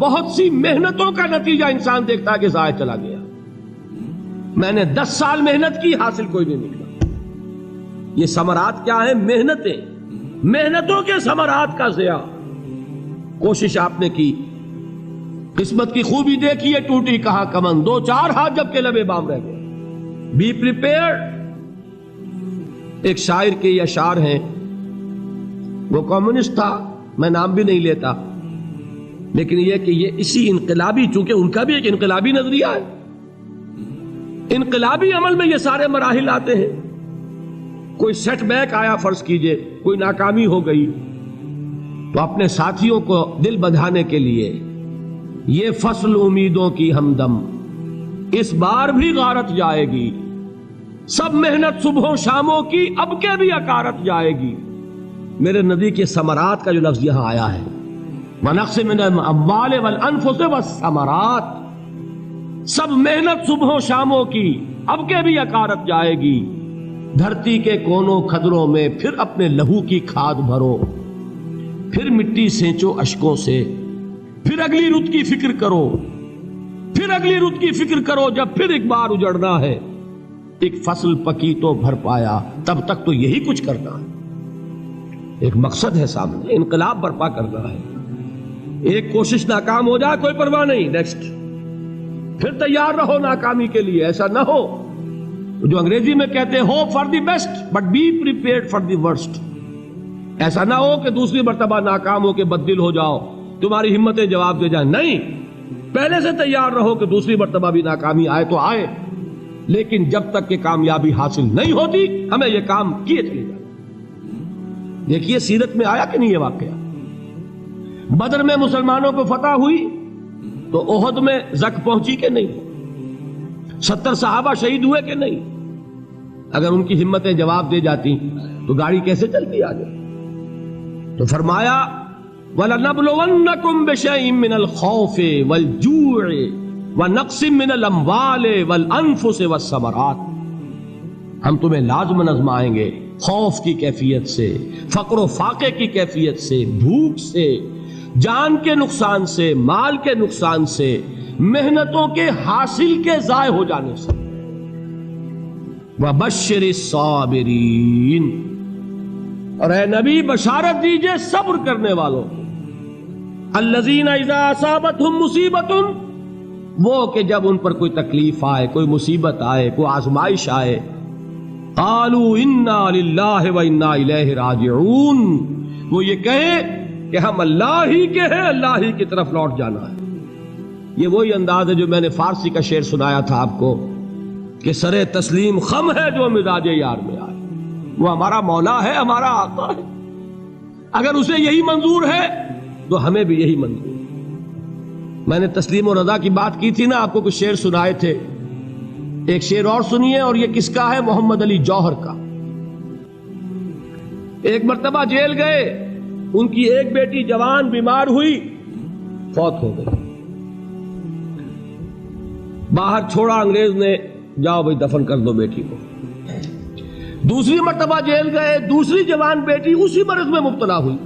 بہت سی محنتوں کا نتیجہ انسان دیکھتا ہے کہ ضائع چلا گیا. میں نے 10 سال محنت کی، حاصل کوئی نہیں نکلا. یہ ثمرات کیا ہیں؟ محنتیں، محنتوں کے ثمرات کا ضیاع. کوشش آپ نے کی، قسمت کی خوبی دیکھی ہے، ٹوٹی کہاں کمن، 2-4 ہاتھ جب کے لبے بام رہ گئے. Be prepared. ایک شاعر کے یہ اشعار ہیں، وہ کمیونسٹ تھا، میں نام بھی نہیں لیتا، لیکن یہ کہ یہ اسی انقلابی، چونکہ ان کا بھی ایک انقلابی نظریہ ہے، انقلابی عمل میں یہ سارے مراحل آتے ہیں. کوئی سیٹ بیک آیا فرض کیجئے، کوئی ناکامی ہو گئی، تو اپنے ساتھیوں کو دل بندھانے کے لیے یہ فصل امیدوں کی ہمدم اس بار بھی غارت جائے گی، سب محنت صبحوں شاموں کی اب کے بھی اکارت جائے گی. میرے نبی کے ثمرات کا جو لفظ یہاں آیا ہے، وَنَقْصٍ مِّنَ الْأَمْوَالِ وَالْأَنفُسِ وَالثَّمَرَاتِ، سب محنت صبحوں شاموں کی اب کے بھی اکارت جائے گی. دھرتی کے کونوں کھدروں میں پھر اپنے لہو کی کھاد بھرو، پھر مٹی سینچو اشکوں سے، پھر اگلی رت کی فکر کرو، پھر اگلی رت کی فکر کرو، جب پھر ایک بار اجڑنا ہے. ایک فصل پکی تو بھر پایا، تب تک تو یہی کچھ کرنا ہے. ایک مقصد ہے سامنے، انقلاب برپا کرنا ہے. ایک کوشش ناکام ہو جائے کوئی پرواہ نہیں، نیکسٹ. پھر تیار رہو ناکامی کے لیے. ایسا نہ ہو جو انگریزی میں کہتے ہیں hope for the best but be prepared for the worst. ایسا نہ ہو کہ دوسری مرتبہ ناکام ہو کے بددل ہو جاؤ، تمہاری ہمتیں جواب دے جائیں. نہیں، پہلے سے تیار رہو کہ دوسری مرتبہ بھی ناکامی آئے تو آئے، لیکن جب تک کہ کامیابی حاصل نہیں ہوتی ہمیں یہ کام کیے چلے جائیں. دیکھیے سیرت میں آیا کہ نہیں یہ واقعہ. بدر میں مسلمانوں کو فتح ہوئی تو احد میں زک پہنچی کہ نہیں؟ 70 صحابہ شہید ہوئے کہ نہیں؟ اگر ان کی ہمتیں جواب دے جاتی تو گاڑی کیسے چلتی آگے؟ تو فرمایا وَلَنَبْلُوَنَّكُمْ بِشَيْءٍ مِّنَ الْخَوْفِ وَالْجُوعِ وَنَقْصٍ مِّنَ الْأَمْوَالِ وَالْأَنفُسِ وَالثَّمَرَاتِ. ہم تمہیں لازم آزمائیں گے، خوف کی کیفیت سے، فقر و فاقے کی کیفیت سے، بھوک سے، جان کے نقصان سے، مال کے نقصان سے، محنتوں کے حاصل کے ضائع ہو جانے سے. وَبَشِّرِ الصَّابِرِينَ، اور اے نبی بشارت دیجئے صبر کرنے والوں کو. الَّذِينَ إِذَا أَصَابَتْهُمْ مُصِيبَةٌ، وہ کہ جب ان پر کوئی تکلیف آئے، کوئی مصیبت آئے، کوئی آزمائش آئے، قالوا انا للہ و انا الیہ راجعون، وہ یہ کہیں کہ ہم اللہ ہی کے ہیں، اللہ ہی کی طرف لوٹ جانا ہے. یہ وہی انداز ہے جو میں نے فارسی کا شعر سنایا تھا آپ کو کہ سرے تسلیم خم ہے جو مزاج یار میں آئے. وہ ہمارا مولا ہے، ہمارا آقا ہے، اگر اسے یہی منظور ہے تو ہمیں بھی یہی منظور ہے. میں نے تسلیم و رضا کی بات کی تھی نا، آپ کو کچھ شعر سنائے تھے. ایک شعر اور سنیے، اور یہ کس کا ہے؟ محمد علی جوہر کا. ایک مرتبہ جیل گئے، ان کی ایک بیٹی جوان بیمار ہوئی، فوت ہو گئی. باہر چھوڑا انگریز نے، جاؤ بھائی دفن کر دو بیٹی کو. دوسری مرتبہ جیل گئے، دوسری جوان بیٹی اسی مرض میں مبتلا ہوئی.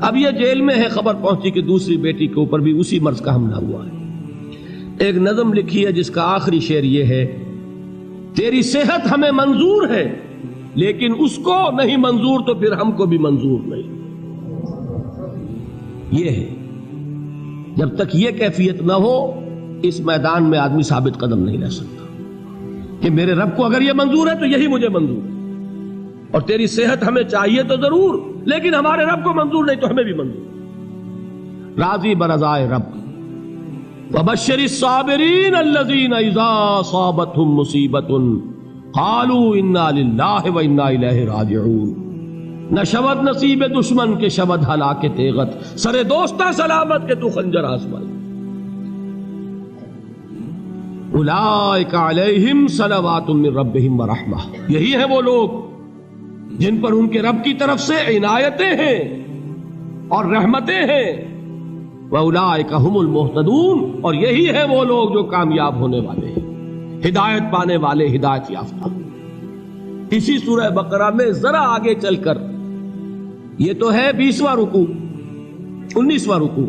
اب یہ جیل میں ہے، خبر پہنچی کہ دوسری بیٹی کے اوپر بھی اسی مرض کا حملہ ہوا ہے. ایک نظم لکھی ہے جس کا آخری شعر یہ ہے، تیری صحت ہمیں منظور ہے لیکن اس کو نہیں منظور تو پھر ہم کو بھی منظور نہیں. یہ ہے، جب تک یہ کیفیت نہ ہو اس میدان میں آدمی ثابت قدم نہیں رہ سکتا کہ میرے رب کو اگر یہ منظور ہے تو یہی مجھے منظور ہے، اور تیری صحت ہمیں چاہیے تو ضرور، لیکن ہمارے رب کو منظور نہیں تو ہمیں بھی منظور. راضی برضائے رب. وَبَشِّرِ الصَّابِرِينَ الَّذِينَ إِذَا أَصَابَتْهُمْ مُصِيبَةٌ قَالُوا إِنَّا لِلَّهِ وَإِنَّا إِلَيْهِ رَاجِعُونَ. نہ شود نصیب دشمن کے شود ہلاک تیغت، سر دوستہ سلامت کے تو خنجر آزمائی. اولئک علیہم صلوات من ربہم ورحمہ، یہی ہے وہ لوگ جن پر ان کے رب کی طرف سے عنایتیں ہیں اور رحمتیں ہیں. وَأُولَٰئِكَ هُمُ الْمُهْتَدُونَ، اور یہی ہے وہ لوگ جو کامیاب ہونے والے ہیں، ہدایت پانے والے، ہدایت یافتہ. اسی سورہ بقرہ میں ذرا آگے چل کر، یہ تو ہے 20واں رکوع، 19واں رکوع،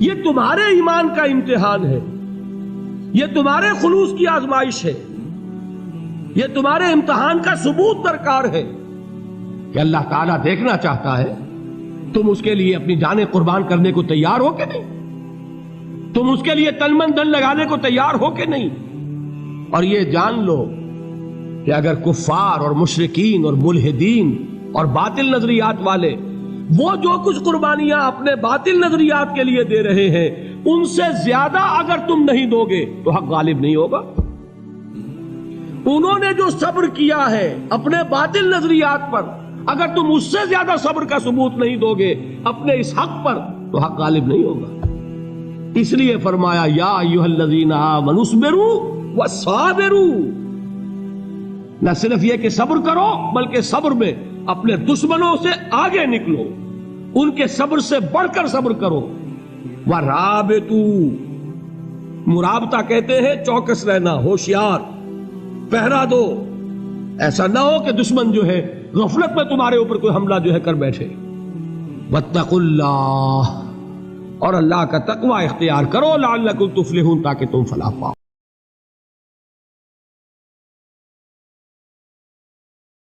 یہ تمہارے ایمان کا امتحان ہے، یہ تمہارے خلوص کی آزمائش ہے، یہ تمہارے امتحان کا ثبوت درکار ہے کہ اللہ تعالیٰ دیکھنا چاہتا ہے تم اس کے لیے اپنی جانیں قربان کرنے کو تیار ہو کہ نہیں، تم اس کے لیے تن من دھن لگانے کو تیار ہو کہ نہیں۔ اور یہ جان لو کہ اگر کفار اور مشرکین اور ملحدین اور باطل نظریات والے وہ جو کچھ قربانیاں اپنے باطل نظریات کے لیے دے رہے ہیں ان سے زیادہ اگر تم نہیں دو گے تو حق غالب نہیں ہوگا۔ انہوں نے جو صبر کیا ہے اپنے باطل نظریات پر، اگر تم اس سے زیادہ صبر کا ثبوت نہیں دو گے اپنے اس حق پر تو حق غالب نہیں ہوگا۔ اس لیے فرمایا یا ایھا الذین آمنوا اصبروا وصابروا، نہ صرف یہ کہ صبر کرو بلکہ صبر میں اپنے دشمنوں سے آگے نکلو، ان کے صبر سے بڑھ کر صبر کرو۔ وَرَابِطُوا، مرابطہ کہتے ہیں چوکس رہنا، ہوشیار، پہرا دو، ایسا نہ ہو کہ دشمن جو ہے غفلت میں تمہارے اوپر کوئی حملہ جو ہے کر بیٹھے۔ وَاتَّقُوا اللَّهَ، اور اللہ کا تقوی اختیار کرو، لعلکم تفلحون، تاکہ تم فلاح پاؤ۔